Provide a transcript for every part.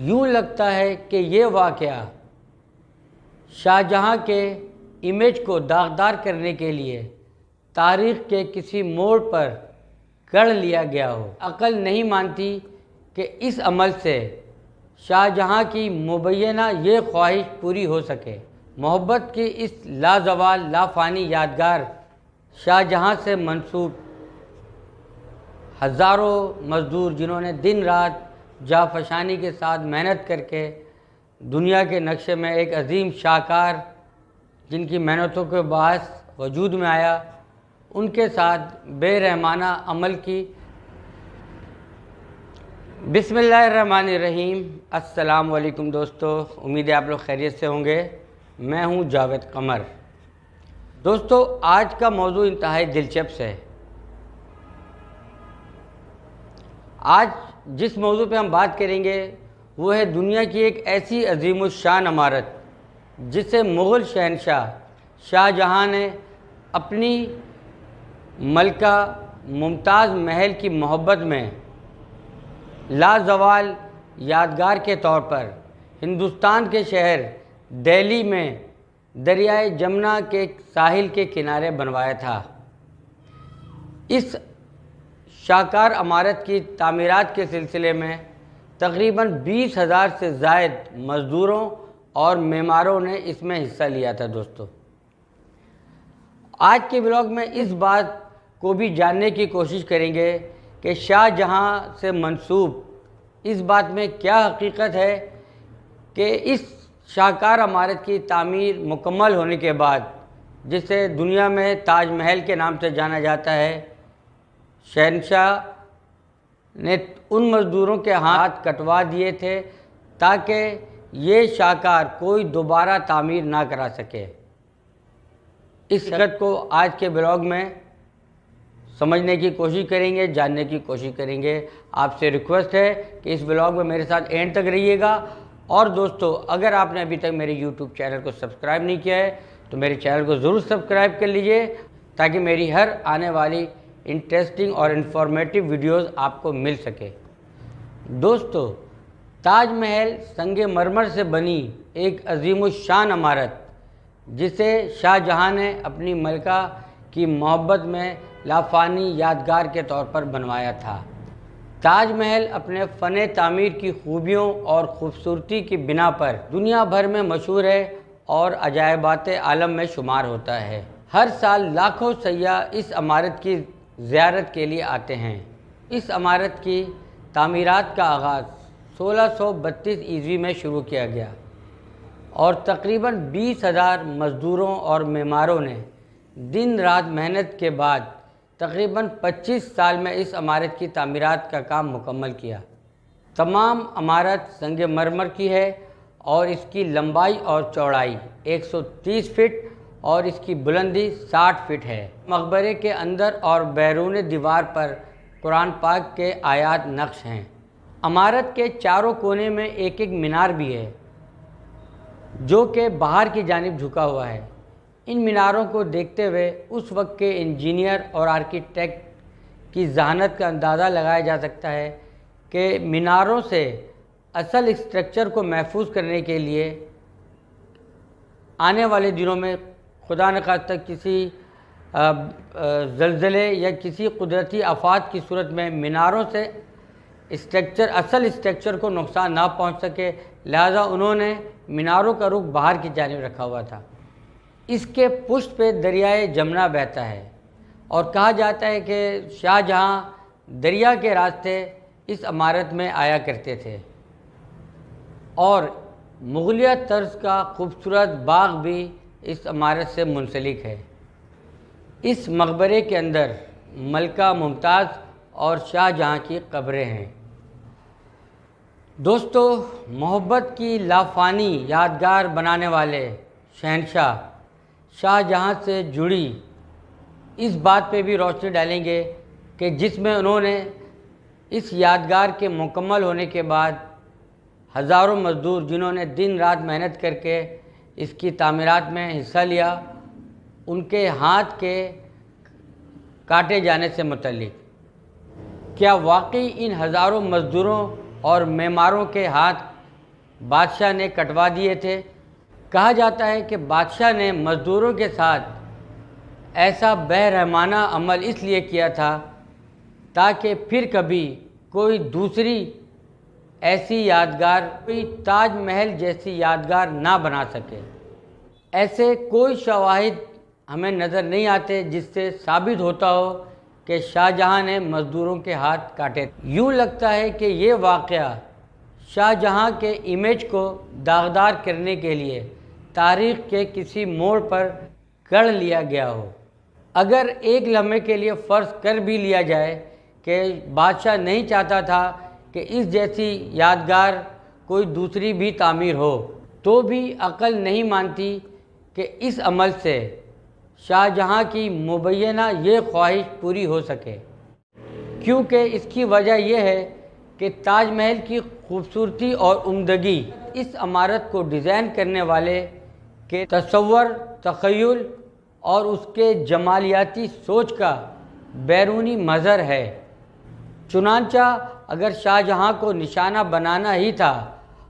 یوں لگتا ہے کہ یہ واقعہ شاہجہاں کے امیج کو داغدار کرنے کے لیے تاریخ کے کسی موڑ پر گڑھ لیا گیا ہو۔ عقل نہیں مانتی کہ اس عمل سے شاہجہاں کی مبینہ یہ خواہش پوری ہو سکے۔ محبت کی اس لازوال لافانی یادگار شاہجہاں سے منسوب ہزاروں مزدور جنہوں نے دن رات جانفشانی کے ساتھ محنت کر کے دنیا کے نقشے میں ایک عظیم شاہکار جن کی محنتوں کے باعث وجود میں آیا، ان کے ساتھ بے رحمانہ عمل کی۔ بسم اللہ الرحمن الرحیم۔ السلام علیکم دوستو، امید ہے آپ لوگ خیریت سے ہوں گے۔ میں ہوں جاوید قمر۔ دوستو، آج کا موضوع انتہائی دلچسپ ہے۔ آج جس موضوع پہ ہم بات کریں گے وہ ہے دنیا کی ایک ایسی عظیم الشان عمارت جسے مغل شہنشاہ شاہجہاں نے اپنی ملکہ ممتاز محل کی محبت میں لازوال یادگار کے طور پر ہندوستان کے شہر دہلی میں دریائے جمنا کے ساحل کے کنارے بنوایا تھا۔ اس شاہکار عمارت کی تعمیرات کے سلسلے میں تقریباً 20,000 سے زائد مزدوروں اور معماروں نے اس میں حصہ لیا تھا۔ دوستو، آج کے بلاگ میں اس بات کو بھی جاننے کی کوشش کریں گے کہ شاہجہاں سے منسوب اس بات میں کیا حقیقت ہے کہ اس شاہکار عمارت کی تعمیر مکمل ہونے کے بعد، جسے دنیا میں تاج محل کے نام سے جانا جاتا ہے، شہنشاہ نے ان مزدوروں کے ہاتھ کٹوا دیے تھے تاکہ یہ شاہکار کوئی دوبارہ تعمیر نہ کرا سکے۔ اس حقیقت کو آج کے بلاگ میں سمجھنے کی کوشش کریں گے، جاننے کی کوشش کریں گے۔ آپ سے ریکویسٹ ہے کہ اس بلاگ میں میرے ساتھ اینڈ تک رہیے گا۔ اور دوستو، اگر آپ نے ابھی تک میرے یوٹیوب چینل کو سبسکرائب نہیں کیا ہے تو میرے چینل کو ضرور سبسکرائب کر لیجئے تاکہ میری ہر آنے والی انٹرسٹنگ اور انفارمیٹیو ویڈیوز آپ کو مل سکے۔ دوستو، تاج محل سنگ مرمر سے بنی ایک عظیم الشان عمارت جسے شاہجہاں نے اپنی ملکہ کی محبت میں لافانی یادگار کے طور پر بنوایا تھا۔ تاج محل اپنے فن تعمیر کی خوبیوں اور خوبصورتی کی بنا پر دنیا بھر میں مشہور ہے اور عجائبات عالم میں شمار ہوتا ہے۔ ہر سال لاکھوں سیاح اس عمارت کی زیارت کے لیے آتے ہیں۔ اس عمارت کی تعمیرات کا آغاز 1632 عیسوی میں شروع کیا گیا اور تقریباً 20,000 مزدوروں اور معماروں نے دن رات محنت کے بعد تقریباً 25 سال میں اس عمارت کی تعمیرات کا کام مکمل کیا۔ تمام عمارت سنگ مرمر کی ہے اور اس کی لمبائی اور چوڑائی 130 فٹ اور اس کی بلندی 60 فٹ ہے۔ مقبرے کے اندر اور بیرون دیوار پر قرآن پاک کے آیات نقش ہیں۔ عمارت کے چاروں کونے میں ایک ایک مینار بھی ہے جو کہ باہر کی جانب جھکا ہوا ہے۔ ان میناروں کو دیکھتے ہوئے اس وقت کے انجینئر اور آرکیٹیکٹ کی ذہانت کا اندازہ لگایا جا سکتا ہے کہ میناروں سے اصل اسٹرکچر کو محفوظ کرنے کے لیے آنے والے دنوں میں خدا نخواستہ کسی زلزلے یا کسی قدرتی آفات کی صورت میں میناروں سے اصل اسٹرکچر کو نقصان نہ پہنچ سکے، لہذا انہوں نے میناروں کا رخ باہر کی جانب رکھا ہوا تھا۔ اس کے پشت پہ دریائے جمنا بہتا ہے اور کہا جاتا ہے کہ شاہجہاں دریا کے راستے اس عمارت میں آیا کرتے تھے اور مغلیہ طرز کا خوبصورت باغ بھی اس عمارت سے منسلک ہے۔ اس مقبرے کے اندر ملکہ ممتاز اور شاہجہاں کی قبریں ہیں۔ دوستو، محبت کی لافانی یادگار بنانے والے شہنشاہ شاہجہاں سے جڑی اس بات پہ بھی روشنی ڈالیں گے کہ جس میں انہوں نے اس یادگار کے مکمل ہونے کے بعد ہزاروں مزدور جنہوں نے دن رات محنت کر کے اس کی تعمیرات میں حصہ لیا، ان کے ہاتھ کے کاٹے جانے سے متعلق کیا واقعی ان ہزاروں مزدوروں اور معماروں کے ہاتھ بادشاہ نے کٹوا دیے تھے۔ کہا جاتا ہے کہ بادشاہ نے مزدوروں کے ساتھ ایسا بے رحمانہ عمل اس لیے کیا تھا تاکہ پھر کبھی کوئی دوسری ایسی یادگار، کوئی تاج محل جیسی یادگار نہ بنا سکے۔ ایسے کوئی شواہد ہمیں نظر نہیں آتے جس سے ثابت ہوتا ہو کہ شاہ جہاں نے مزدوروں کے ہاتھ کاٹے۔ یوں لگتا ہے کہ یہ واقعہ شاہ جہاں کے امیج کو داغدار کرنے کے لیے تاریخ کے کسی موڑ پر گڑھ لیا گیا ہو۔ اگر ایک لمحے کے لیے فرض کر بھی لیا جائے کہ بادشاہ نہیں چاہتا تھا کہ اس جیسی یادگار کوئی دوسری بھی تعمیر ہو، تو بھی عقل نہیں مانتی کہ اس عمل سے شاہ جہاں کی مبینہ یہ خواہش پوری ہو سکے، کیونکہ اس کی وجہ یہ ہے کہ تاج محل کی خوبصورتی اور عمدگی اس عمارت کو ڈیزائن کرنے والے کے تصور، تخیل اور اس کے جمالیاتی سوچ کا بیرونی مظہر ہے۔ چنانچہ اگر شاہ جہاں کو نشانہ بنانا ہی تھا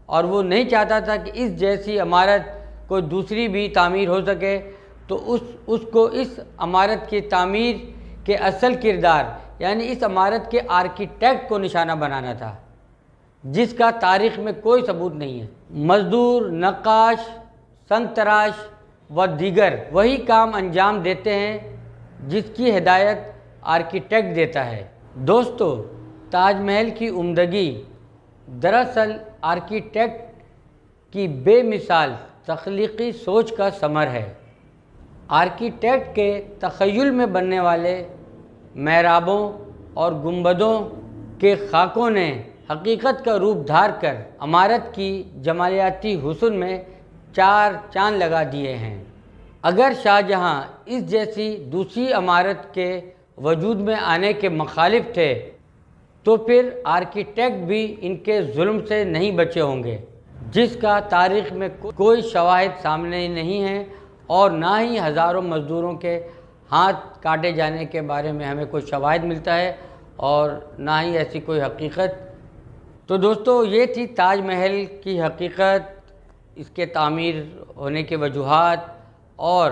اور وہ نہیں چاہتا تھا کہ اس جیسی عمارت کوئی دوسری بھی تعمیر ہو سکے، تو اس کو اس عمارت کی تعمیر کے اصل کردار یعنی اس عمارت کے آرکیٹیکٹ کو نشانہ بنانا تھا، جس کا تاریخ میں کوئی ثبوت نہیں ہے۔ مزدور، نقاش، سنگ تراش و دیگر وہی کام انجام دیتے ہیں جس کی ہدایت آرکیٹیکٹ دیتا ہے۔ دوستو، تاج محل کی عمدگی دراصل آرکیٹیکٹ کی بے مثال تخلیقی سوچ کا ثمر ہے۔ آرکیٹیکٹ کے تخیل میں بننے والے محرابوں اور گنبدوں کے خاکوں نے حقیقت کا روپ دھار کر عمارت کی جمالیاتی حسن میں چار چاند لگا دیے ہیں۔ اگر شاہ جہاں اس جیسی دوسری عمارت کے وجود میں آنے کے مخالف تھے تو پھر آرکیٹیکٹ بھی ان کے ظلم سے نہیں بچے ہوں گے، جس کا تاریخ میں کوئی شواہد سامنے نہیں ہیں، اور نہ ہی ہزاروں مزدوروں کے ہاتھ کاٹے جانے کے بارے میں ہمیں کوئی شواہد ملتا ہے، اور نہ ہی ایسی کوئی حقیقت۔ تو دوستو، یہ تھی تاج محل کی حقیقت، اس کے تعمیر ہونے کے وجوہات، اور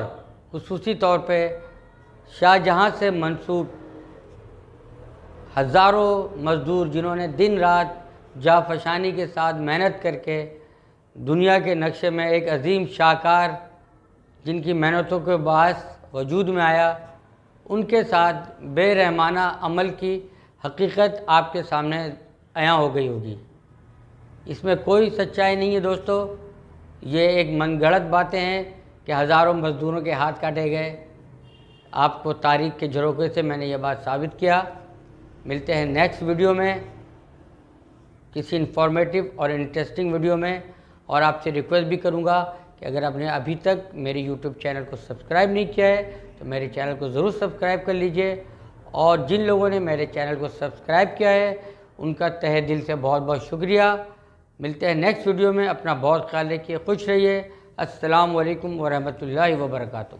خصوصی طور پہ شاہ جہاں سے منسوب ہزاروں مزدور جنہوں نے دن رات جانفشانی کے ساتھ محنت کر کے دنیا کے نقشے میں ایک عظیم شاہکار جن کی محنتوں کے باعث وجود میں آیا، ان کے ساتھ بے رحمانہ عمل کی حقیقت آپ کے سامنے عیاں ہو گئی ہوگی۔ اس میں کوئی سچائی نہیں ہے دوستو، یہ ایک من گھڑت باتیں ہیں کہ ہزاروں مزدوروں کے ہاتھ کاٹے گئے۔ آپ کو تاریخ کے جھروکے سے میں نے یہ بات ثابت کیا۔ ملتے ہیں نیکسٹ ویڈیو میں کسی انفارمیٹیو اور انٹرسٹنگ ویڈیو میں، اور آپ سے ریکویسٹ بھی کروں گا کہ اگر آپ نے ابھی تک میری یوٹیوب چینل کو سبسکرائب نہیں کیا ہے تو میرے چینل کو ضرور سبسکرائب کر لیجئے، اور جن لوگوں نے میرے چینل کو سبسکرائب کیا ہے ان کا تہہ دل سے بہت بہت شکریہ۔ ملتے ہیں نیکسٹ ویڈیو میں، اپنا بہت خیال رکھیے، خوش رہیے۔ السلام علیکم ورحمۃ اللہ وبرکاتہ۔